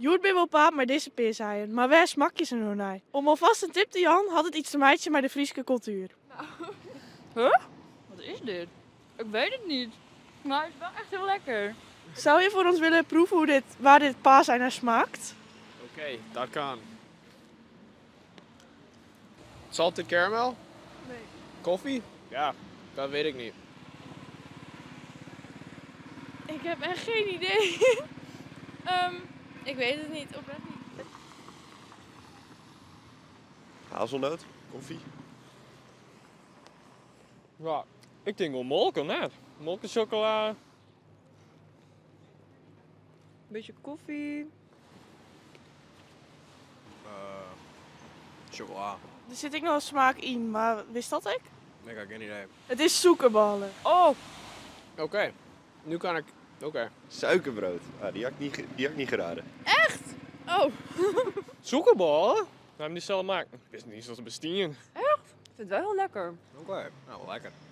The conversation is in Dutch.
Joert ben wel paap met deze peerzaaien, maar waar smak je ze nou naar? Om alvast een tip te Jan had het iets te meidje met de Friese cultuur. Huh? Wat is dit? Ik weet het niet. Maar het is wel echt heel lekker. Zou je voor ons willen proeven waar dit paasei naar smaakt? Oké, dat kan. Salted caramel? Nee. Koffie? Ja, dat weet ik niet. Ik heb echt geen idee. Ik weet het niet, oprecht niet. Hazelnoot, koffie. Ja, ik denk wel molken net. Molken chocola. Beetje koffie. Chocola. Er zit ik nog een smaak in, maar wist dat ik? Ik heb geen idee. Het is zoekerballen. Oh, Oké, nu kan ik... Oké. Suikerbrood. Ah, die had ik niet geraden. oh. Zoekerbal? We hebben die zelf maken. Ik wist niet eens dat ze bestien. Ik vind het wel heel lekker. Oké, nou lekker.